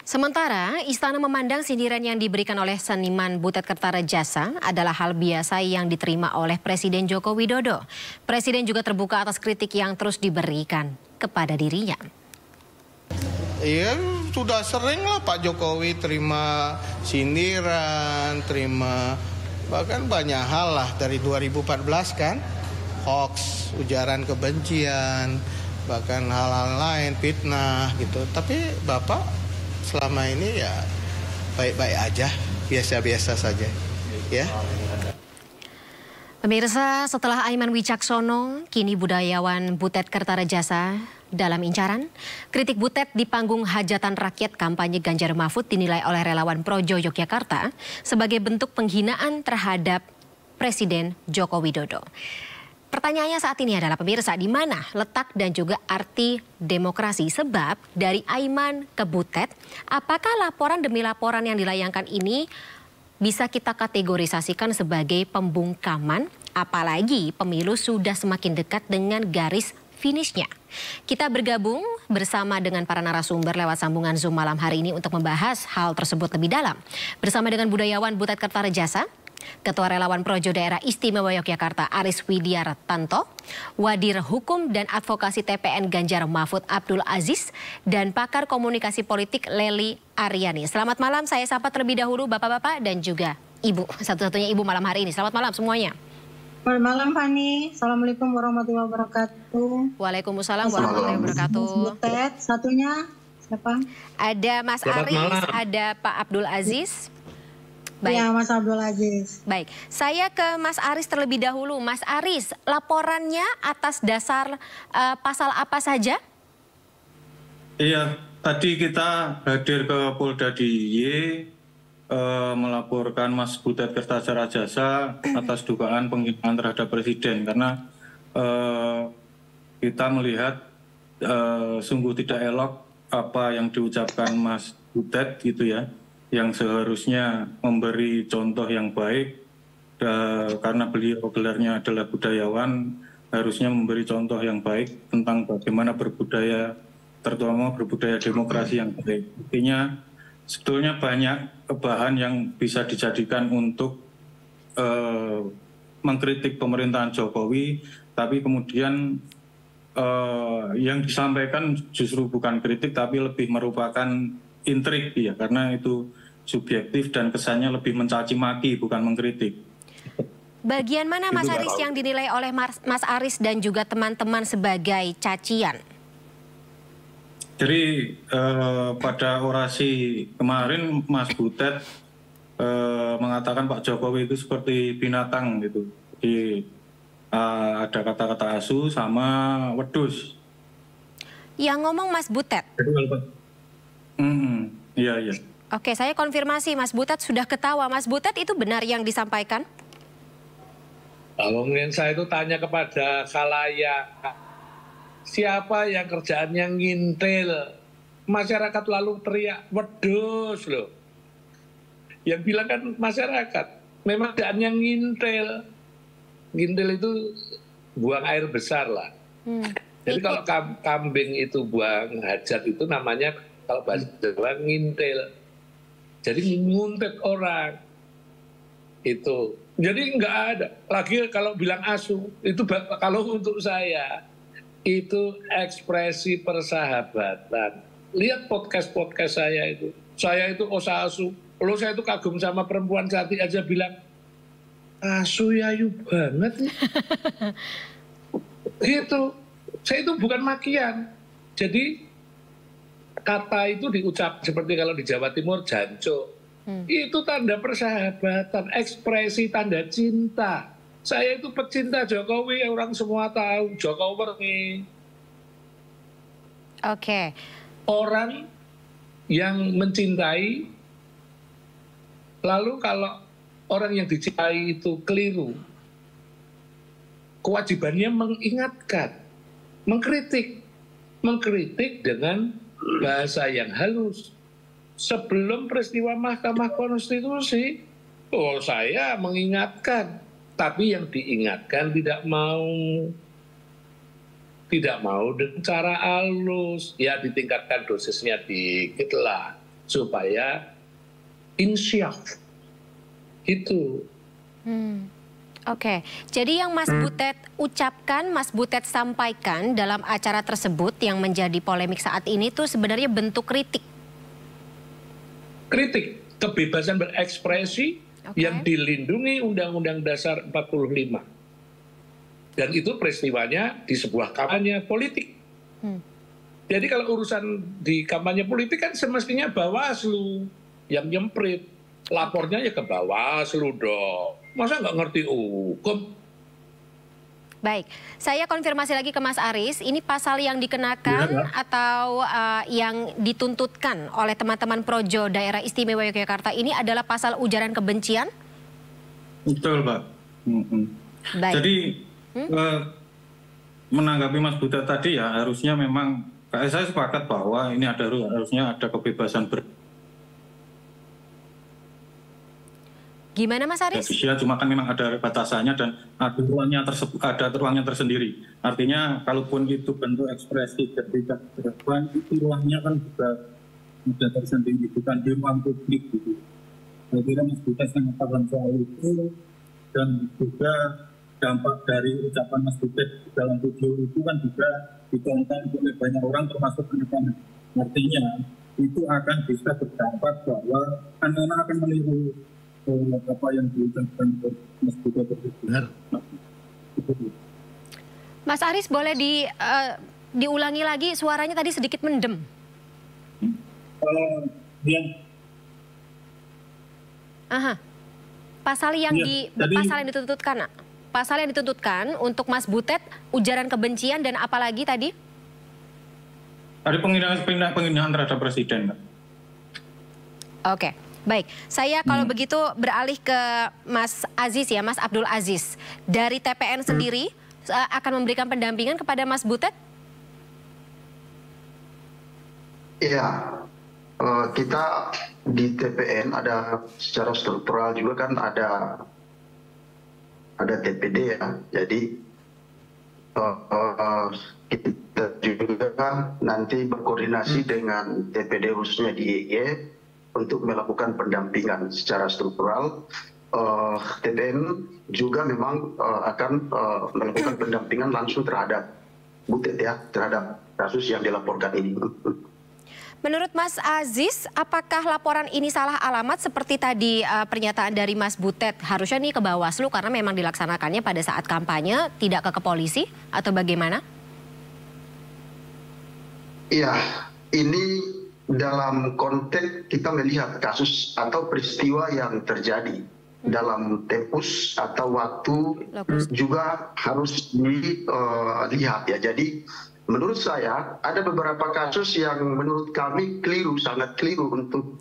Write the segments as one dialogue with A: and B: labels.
A: Sementara, Istana memandang sindiran yang diberikan oleh seniman Butet Kertarejasa adalah hal biasa yang diterima oleh Presiden Joko Widodo. Presiden juga terbuka atas kritik yang terus diberikan kepada dirinya.
B: Iya, sudah sering lah Pak Jokowi terima sindiran, terima bahkan banyak hal lah dari 2014 kan, hoax, ujaran kebencian, bahkan hal-hal lain, fitnah gitu. Tapi Bapak selama ini ya baik-baik aja, biasa-biasa saja, ya.
A: Pemirsa, setelah Aiman Wicaksono, kini budayawan Butet Kertarejasa dalam incaran. Kritik Butet di panggung hajatan rakyat kampanye Ganjar Mahfud dinilai oleh relawan Projo Yogyakarta sebagai bentuk penghinaan terhadap Presiden Joko Widodo. Pertanyaannya saat ini adalah pemirsa, di mana letak dan juga arti demokrasi? Sebab dari Aiman ke Butet, apakah laporan demi laporan yang dilayangkan ini bisa kita kategorisasikan sebagai pembungkaman? Apalagi pemilu sudah semakin dekat dengan garis finishnya. Kita bergabung bersama dengan para narasumber lewat sambungan Zoom malam hari ini untuk membahas hal tersebut lebih dalam. Bersama dengan budayawan Butet Kertarejasa, Ketua Relawan Projo Daerah Istimewa Yogyakarta Aris Widiartanto, Wadir Hukum dan Advokasi TPN Ganjar Mahfud Abdul Aziz, dan pakar komunikasi politik Lely Aryani. Selamat malam, saya sapa terlebih dahulu Bapak-Bapak dan juga Ibu, satu-satunya Ibu malam hari ini. Selamat malam semuanya.
C: Selamat malam Fani, Assalamualaikum warahmatullahi wabarakatuh.
A: Waalaikumsalam warahmatullahi wabarakatuh.
C: Butet, satunya siapa?
A: Ada Mas Aris, ada Pak Abdul Aziz. Baik.
C: Ya, Mas Abdul Aziz.
A: Baik, saya ke Mas Aris terlebih dahulu. Mas Aris, laporannya atas dasar pasal apa saja?
D: Iya, tadi kita hadir ke Polda DIY melaporkan Mas Butet Kertarejasa atas dugaan penghinaan terhadap Presiden karena kita melihat sungguh tidak elok apa yang diucapkan Mas Butet gitu ya, yang seharusnya memberi contoh yang baik karena beliau gelarnya adalah budayawan, harusnya memberi contoh yang baik tentang bagaimana berbudaya, terutama berbudaya demokrasi yang baik. Artinya sebetulnya banyak bahan yang bisa dijadikan untuk mengkritik pemerintahan Jokowi, tapi kemudian yang disampaikan justru bukan kritik tapi lebih merupakan intrik ya, karena itu subjektif dan kesannya lebih mencaci maki bukan mengkritik.
A: Bagian mana Mas Aris yang dinilai oleh Mas Aris dan juga teman-teman sebagai cacian?
D: Jadi pada orasi kemarin Mas Butet mengatakan Pak Jokowi itu seperti binatang gitu. Jadi ada kata-kata asu sama wedus.
A: Yang ngomong Mas Butet?
D: Iya, iya.
A: Oke, saya konfirmasi Mas Butet sudah ketawa. Mas Butet itu benar yang disampaikan?
E: Kalau saya itu tanya kepada khalayak, siapa yang kerjaannya ngintil, masyarakat lalu teriak wedus loh. Yang bilang kan masyarakat, memang kerjaannya ngintil. Ngintil itu buang air besar lah. Jadi kalau kambing itu buang hajat itu namanya kalau bahasa Jawa ngintil. Jadi nguntit orang itu. Jadi nggak ada. Lagi kalau bilang asu, itu kalau untuk saya itu ekspresi persahabatan. Lihat podcast saya itu. Saya itu osasu. Kalau saya itu kagum sama perempuan cantik aja bilang, asu yayu banget nih. Gitu. Saya itu bukan makian. Jadi kata itu diucap seperti kalau di Jawa Timur jancuk. Itu tanda persahabatan, ekspresi tanda cinta. Saya itu pecinta Jokowi, orang semua tahu Jokowi.
A: Oke.
E: Orang yang mencintai, lalu kalau orang yang dicintai itu keliru, kewajibannya mengingatkan, mengkritik dengan bahasa yang halus. Sebelum peristiwa Mahkamah Konstitusi, saya mengingatkan, tapi yang diingatkan tidak mau dengan cara halus, ya ditingkatkan dosisnya dikit lah. supaya insyaf. Itu.
A: Oke, jadi yang Mas Butet ucapkan, Mas Butet sampaikan dalam acara tersebut yang menjadi polemik saat ini tuh sebenarnya bentuk kritik.
E: Kritik kebebasan berekspresi yang dilindungi Undang-Undang Dasar 45. Dan itu peristiwanya di sebuah kampanye politik. Jadi kalau urusan di kampanye politik kan semestinya Bawaslu yang nyemprit. Lapornya ya ke Bawaslu dong. Masa nggak ngerti hukum?
A: Baik, saya konfirmasi lagi ke Mas Aris, ini pasal yang dikenakan atau yang dituntutkan oleh teman-teman Projo Daerah Istimewa Yogyakarta ini adalah pasal ujaran kebencian?
D: Betul, Pak.
A: Baik.
D: Jadi menanggapi Mas Butet tadi ya, harusnya memang saya sepakat bahwa ini harusnya ada kebebasan
A: Gimana Mas Aris?
D: cuma kan memang ada batasannya dan ada ruangnya tersendiri. Artinya kalaupun itu bentuk ekspresi ketika berdepan, itu ruangnya kan juga sudah tersendiri, bukan di ruang publik gitu. Saya kira Mas Butet sangat paham soal itu, dan juga dampak dari ucapan Mas Butet dalam video itu kan juga ditonton oleh banyak orang termasuk anak-anak. Artinya itu akan bisa berdampak bahwa anak-anak akan meniru apa yang diucapkan Mas Butet tersebut.
A: Mas Aris boleh diulangi lagi, suaranya tadi sedikit mendem. Pasal yang dituntutkan untuk Mas Butet ujaran kebencian dan apalagi tadi?
D: Ada penghinaan terhadap presiden.
A: Oke. Baik, saya kalau begitu beralih ke Mas Aziz ya, Mas Abdul Aziz. Dari TPN sendiri akan memberikan pendampingan kepada Mas Butet?
F: Iya, kita di TPN ada secara struktural juga kan ada TPD ya. Jadi kita juga nanti berkoordinasi dengan TPD khususnya di IE untuk melakukan pendampingan secara struktural. TPN juga memang akan melakukan pendampingan langsung terhadap Butet ya, terhadap kasus yang dilaporkan ini.
A: Menurut Mas Aziz, apakah laporan ini salah alamat seperti tadi pernyataan dari Mas Butet? Harusnya nih ke Bawaslu karena memang dilaksanakannya pada saat kampanye, tidak ke polisi atau bagaimana?
F: Iya, ini dalam konteks kita melihat kasus atau peristiwa yang terjadi dalam tempus atau waktu juga harus dilihat ya. Jadi menurut saya ada beberapa kasus yang menurut kami keliru, sangat keliru untuk.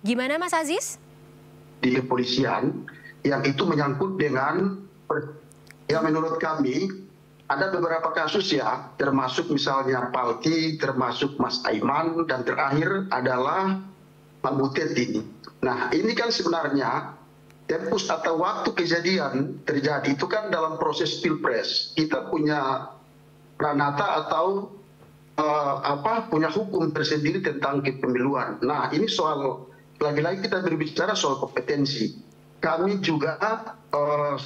A: Gimana Mas Aziz?
F: Di kepolisian yang itu menyangkut dengan yang menurut kami ada beberapa kasus ya, termasuk misalnya Palki, termasuk Mas Aiman, dan terakhir adalah Pak Butet ini. Nah ini kan sebenarnya tempus atau waktu kejadian terjadi itu kan dalam proses pilpres. Kita punya pranata atau punya hukum tersendiri tentang kepemiluan. Nah ini soal, lagi-lagi kita berbicara soal kompetensi. Kami juga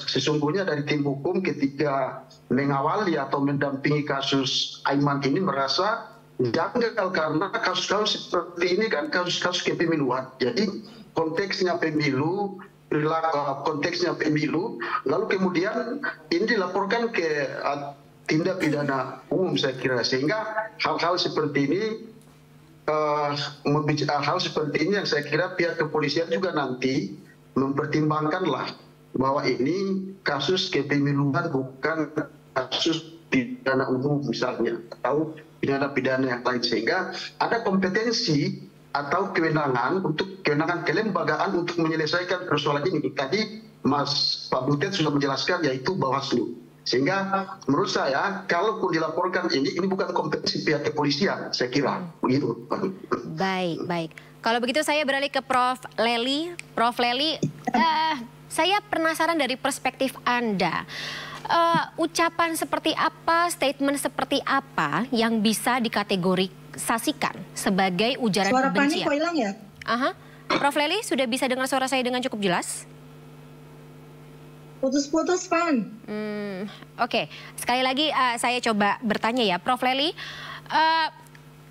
F: sesungguhnya dari tim hukum ketika mengawali atau mendampingi kasus Aiman ini merasa janggal karena kasus-kasus seperti ini kan kasus-kasus kepemiluan. Jadi konteksnya pemilu, konteksnya pemilu, lalu kemudian ini dilaporkan ke tindak pidana umum saya kira, sehingga hal-hal seperti ini hal seperti ini yang saya kira pihak kepolisian juga nanti mempertimbangkanlah bahwa ini kasus kepemiluan bukan kasus pidana umum misalnya atau pidana-pidana yang lain, sehingga ada kompetensi atau kewenangan kelembagaan untuk menyelesaikan persoalan ini. Tadi Mas Pak Butet sudah menjelaskan yaitu Bawaslu, sehingga menurut saya kalaupun dilaporkan ini bukan kompetensi pihak kepolisian, saya kira begitu.
A: Baik. Kalau begitu saya beralih ke Prof. Lely. Prof. Lely, saya penasaran dari perspektif Anda. Ucapan seperti apa, statement seperti apa yang bisa dikriminalisasikan sebagai ujaran
C: Suara Pani
A: kebencian.
C: kok hilang ya?
A: Aha. Prof. Lely, sudah bisa dengar suara saya dengan cukup jelas?
C: Putus-putus, Pan.
A: Oke, sekali lagi saya coba bertanya ya, Prof. Lely,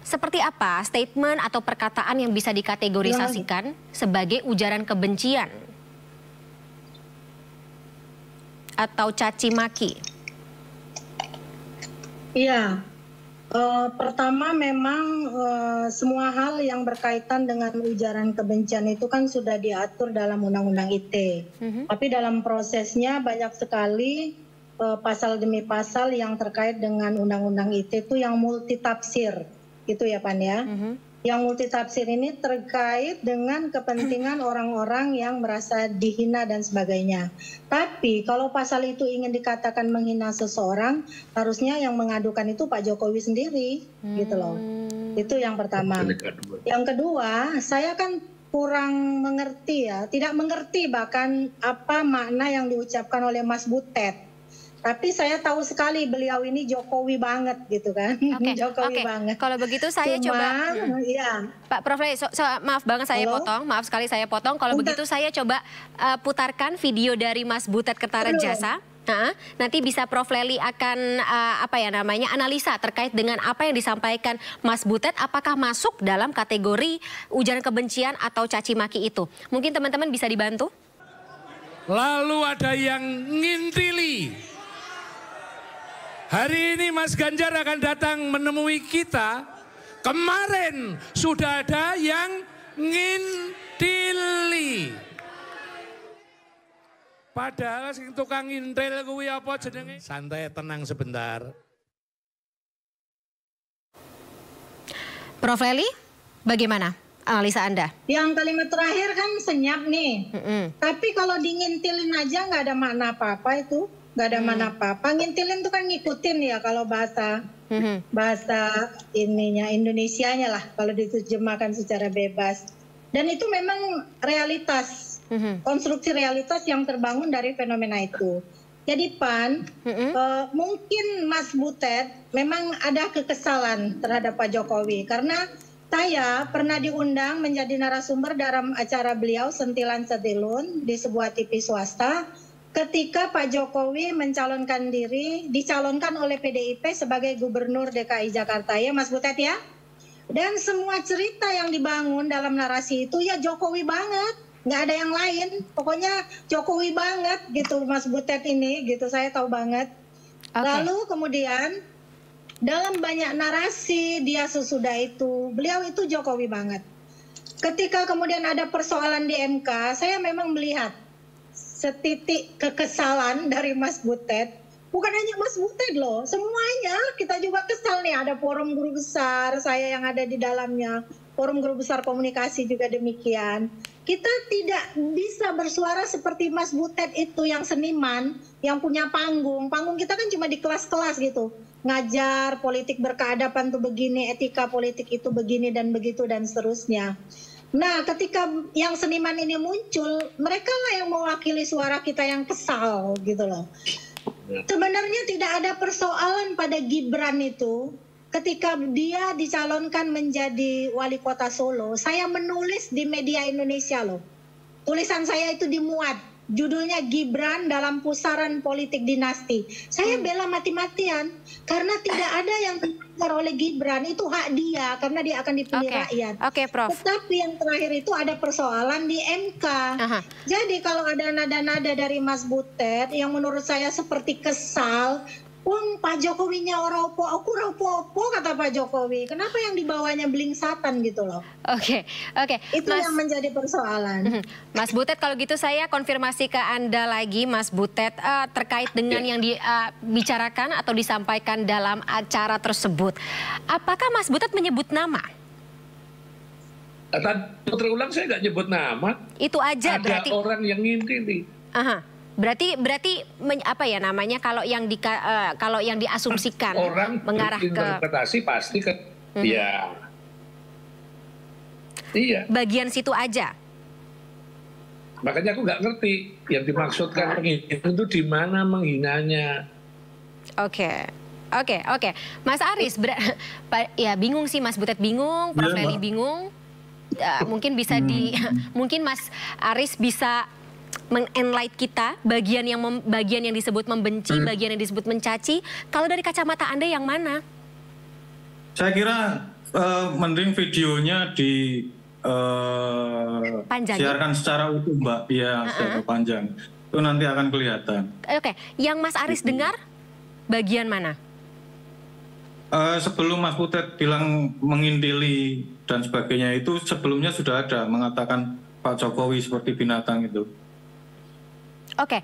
A: seperti apa statement atau perkataan yang bisa dikategorisasikan sebagai ujaran kebencian atau caci maki?
C: Iya, pertama memang semua hal yang berkaitan dengan ujaran kebencian itu kan sudah diatur dalam Undang-Undang ITE. Tapi dalam prosesnya banyak sekali pasal demi pasal yang terkait dengan Undang-Undang ITE itu yang multitafsir, gitu ya Pan ya. Yang multitafsir ini terkait dengan kepentingan orang-orang yang merasa dihina dan sebagainya. Tapi kalau pasal itu ingin dikatakan menghina seseorang, harusnya yang mengadukan itu Pak Jokowi sendiri, gitu loh. Itu yang pertama. Yang kedua, saya kan kurang mengerti ya, tidak mengerti bahkan apa makna yang diucapkan oleh Mas Butet. Tapi saya tahu sekali beliau ini Jokowi banget gitu kan. Jokowi banget.
A: Kalau begitu saya
C: iya.
A: Pak Prof. Lely, maaf banget saya potong, maaf sekali saya potong. Kalau begitu saya coba putarkan video dari Mas Butet Kertarejasa. Nanti bisa Prof. Lely akan analisa terkait dengan apa yang disampaikan Mas Butet, apakah masuk dalam kategori ujaran kebencian atau caci maki itu. Mungkin teman-teman bisa dibantu.
G: Lalu ada yang ngintili. Hari ini Mas Ganjar akan datang menemui kita. Kemarin sudah ada yang ngintili. Padahal sing tukang ngintil kuwi apa jenenge? Santai, tenang sebentar.
A: Prof. Lely, bagaimana analisa Anda?
C: Yang kalimat terakhir kan senyap nih. Tapi kalau dingintilin aja nggak ada makna apa-apa itu. Nggak ada makna apa-apa. Ngintilin itu kan ngikutin ya kalau bahasa ininya Indonesianya lah. Kalau diterjemahkan secara bebas. Dan itu memang realitas. Konstruksi realitas yang terbangun dari fenomena itu. Jadi Pan, mungkin Mas Butet memang ada kekesalan terhadap Pak Jokowi. Karena saya pernah diundang menjadi narasumber dalam acara beliau Sentilan Setilun di sebuah TV swasta ketika Pak Jokowi dicalonkan oleh PDIP sebagai Gubernur DKI Jakarta ya Mas Butet ya. Dan semua cerita yang dibangun dalam narasi itu ya Jokowi banget, nggak ada yang lain. Pokoknya Jokowi banget gitu Mas Butet ini gitu, saya tahu banget. Lalu kemudian dalam banyak narasi dia sesudah itu, beliau itu Jokowi banget. Ketika kemudian ada persoalan di MK, saya memang melihat setitik kekesalan dari Mas Butet. Bukan hanya Mas Butet loh, semuanya kita juga kesal nih. Ada forum guru besar, saya yang ada di dalamnya. Forum guru besar komunikasi juga demikian. Kita tidak bisa bersuara seperti Mas Butet itu yang seniman, yang punya panggung. Panggung kita kan cuma di kelas-kelas gitu. Ngajar, politik berkeadaban tuh begini, etika politik itu begini dan begitu dan seterusnya. Nah, ketika yang seniman ini muncul, mereka lah yang mewakili suara kita yang kesal gitu loh. Sebenarnya tidak ada persoalan pada Gibran itu. Ketika dia dicalonkan menjadi wali kota Solo, saya menulis di media Indonesia loh. Tulisan saya itu dimuat. Judulnya Gibran dalam pusaran politik dinasti. Saya bela mati-matian karena tidak ada yang dilanggar oleh Gibran, itu hak dia karena dia akan dipilih rakyat.
A: Prof.
C: Tetapi yang terakhir itu ada persoalan di MK. Jadi kalau ada nada-nada dari Mas Butet yang menurut saya seperti kesal, Pak Jokowinya ora opo-opo kata Pak Jokowi. Kenapa yang dibawanya belingsatan gitu loh?
A: Oke.
C: Itu yang menjadi persoalan.
A: Mas Butet, kalau gitu saya konfirmasi ke Anda lagi, Mas Butet, terkait dengan yang dibicarakan atau disampaikan dalam acara tersebut. Apakah Mas Butet menyebut nama?
E: Terulang saya nggak nyebut nama.
A: Itu aja berarti.
E: Ada orang yang ngintili.
A: Berarti apa ya namanya kalau yang diasumsikan
E: orang
A: mengarah ke
E: interpretasi pasti ke iya.
A: Bagian situ aja.
E: Makanya aku nggak ngerti yang dimaksudkan penghinaan itu di mana menghinanya.
A: Oke. Mas Aris, ya bingung sih Mas Butet bingung, Prof Leli bingung. Mungkin bisa mungkin Mas Aris bisa mengenlight kita bagian yang disebut membenci, bagian yang disebut mencaci. Kalau dari kacamata Anda yang mana?
D: Saya kira mending videonya siarkan secara utuh, Mbak. Iya, secara panjang. Itu nanti akan kelihatan.
A: Oke, yang Mas Aris dengar bagian mana?
D: Sebelum Mas Butet bilang mengintili dan sebagainya itu sebelumnya sudah ada mengatakan Pak Jokowi seperti binatang itu.
A: Oke,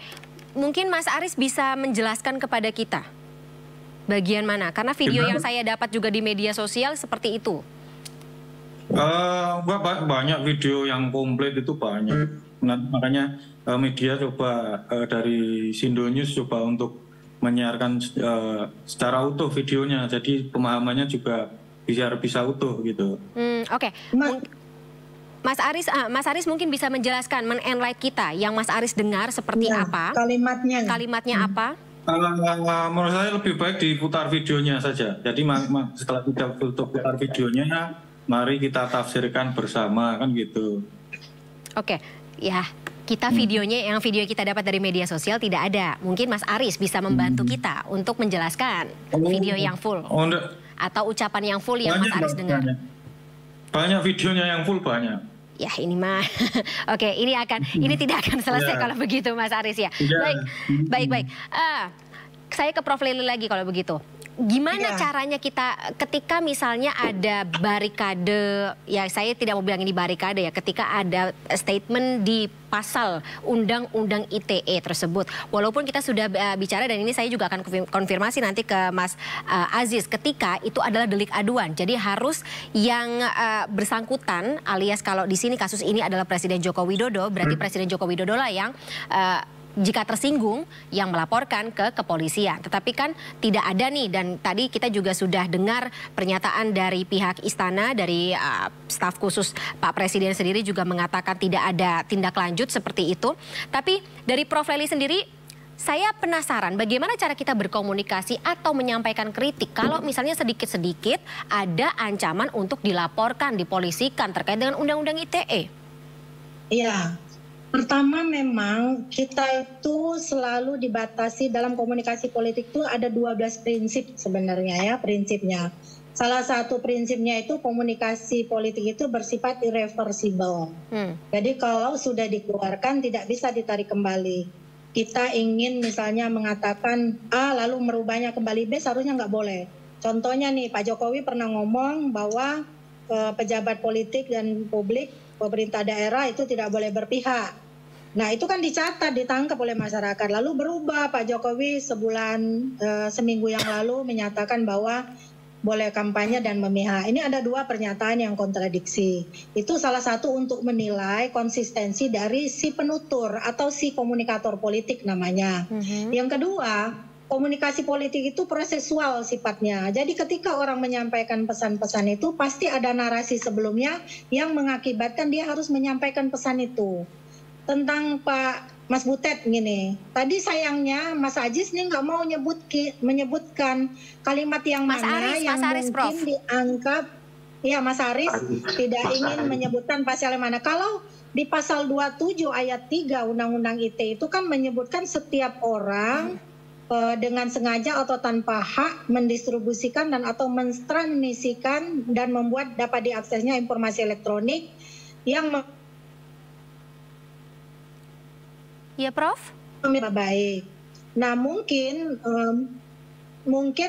A: mungkin Mas Aris bisa menjelaskan kepada kita bagian mana? Karena video yang saya dapat juga di media sosial seperti itu.
D: Banyak video yang komplit itu banyak. Makanya media coba dari Sindo News coba untuk menyiarkan secara utuh videonya, jadi pemahamannya juga bisa utuh gitu.
A: Oke. Mas Aris mungkin bisa menjelaskan, men-enlight kita yang Mas Aris dengar seperti apa? Kalimatnya apa?
D: Menurut saya lebih baik diputar videonya saja. Jadi setelah kita putar videonya, mari kita tafsirkan bersama, kan gitu.
A: Oke, ya. Kita videonya, yang video kita dapat dari media sosial tidak ada. Mungkin Mas Aris bisa membantu kita untuk menjelaskan video yang full. Atau ucapan yang full yang Mas Aris dengar.
D: Banyak videonya yang full, banyak.
A: Ya ini mah, oke, ini tidak akan selesai kalau begitu Mas Aris ya. Baik. Saya ke Prof Leli lagi kalau begitu. Gimana caranya kita ketika misalnya ada barikade, ya saya tidak mau bilang ini barikade ya, ketika ada statement di pasal Undang-Undang ITE tersebut. Walaupun kita sudah bicara dan ini saya juga akan konfirmasi nanti ke Mas Aziz, ketika itu adalah delik aduan. Jadi harus yang bersangkutan, alias kalau di sini kasus ini adalah Presiden Joko Widodo, berarti Presiden Joko Widodo lah yang jika tersinggung yang melaporkan ke kepolisian. Tetapi kan tidak ada nih, dan tadi kita juga sudah dengar pernyataan dari pihak istana, dari staf khusus Pak Presiden sendiri juga mengatakan tidak ada tindak lanjut seperti itu. Tapi dari Prof Leli sendiri, saya penasaran bagaimana cara kita berkomunikasi atau menyampaikan kritik kalau misalnya sedikit-sedikit ada ancaman untuk dilaporkan, dipolisikan terkait dengan Undang-Undang ITE.
C: Iya. Pertama memang kita itu selalu dibatasi dalam komunikasi politik itu ada 12 prinsip sebenarnya ya prinsipnya. Salah satu prinsipnya itu komunikasi politik itu bersifat irreversible. Jadi kalau sudah dikeluarkan tidak bisa ditarik kembali. Kita ingin misalnya mengatakan A lalu merubahnya kembali B, seharusnya nggak boleh. Contohnya nih Pak Jokowi pernah ngomong bahwa pejabat politik dan publik pemerintah daerah itu tidak boleh berpihak. Nah itu kan dicatat, ditangkap oleh masyarakat. Lalu berubah Pak Jokowi seminggu yang lalu menyatakan bahwa boleh kampanye dan memihak. Ini ada dua pernyataan yang kontradiksi. Itu salah satu untuk menilai konsistensi dari si penutur atau si komunikator politik namanya. Yang kedua, komunikasi politik itu prosesual sifatnya. Jadi ketika orang menyampaikan pesan-pesan itu pasti ada narasi sebelumnya yang mengakibatkan dia harus menyampaikan pesan itu. Tentang Pak Mas Butet gini, tadi sayangnya Mas Aziz nih nggak mau menyebutkan kalimat yang mana yang mungkin dianggap, ya Mas Aris tidak ingin menyebutkan pasal yang mana. Kalau di pasal 27 ayat 3 Undang-Undang ITE itu kan menyebutkan setiap orang dengan sengaja atau tanpa hak mendistribusikan dan atau mentransmisikan dan membuat dapat diaksesnya informasi elektronik yang
A: ya Prof?
C: Baik. Nah mungkin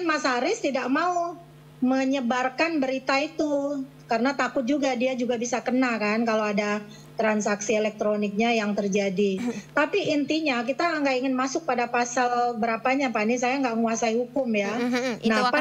C: Mas Aris tidak mau menyebarkan berita itu karena takut juga dia juga bisa kena kan kalau ada transaksi elektroniknya yang terjadi. Tapi intinya kita nggak ingin masuk pada pasal berapanya Pak, ini saya nggak menguasai hukum ya. Nah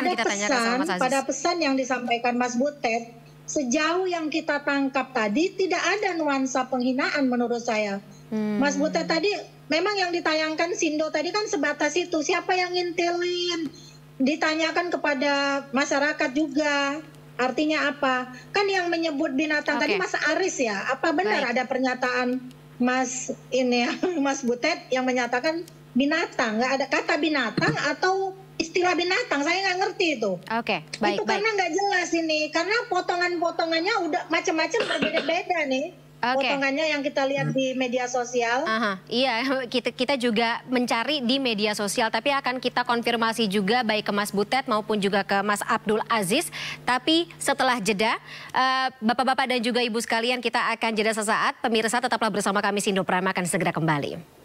C: pada pesan yang disampaikan Mas Butet, sejauh yang kita tangkap tadi tidak ada nuansa penghinaan menurut saya. Mas Butet tadi memang yang ditayangkan Sindo tadi kan sebatas itu, siapa yang ngintilin, ditanyakan kepada masyarakat juga, artinya apa? Kan yang menyebut binatang tadi Mas Aris ya, apa benar ada pernyataan Mas Butet yang menyatakan binatang, nggak ada kata binatang atau istilah binatang, saya nggak ngerti itu.
A: Oke, baik.
C: Itu karena nggak jelas ini, karena potongan-potongannya udah macam-macam berbeda-beda nih. Potongannya yang kita lihat di media sosial.
A: Iya, kita juga mencari di media sosial, tapi akan kita konfirmasi juga baik ke Mas Butet maupun juga ke Mas Abdul Aziz. Tapi setelah jeda, Bapak-bapak dan juga Ibu sekalian, kita akan jeda sesaat. Pemirsa tetaplah bersama kami, Sindo Prime akan segera kembali.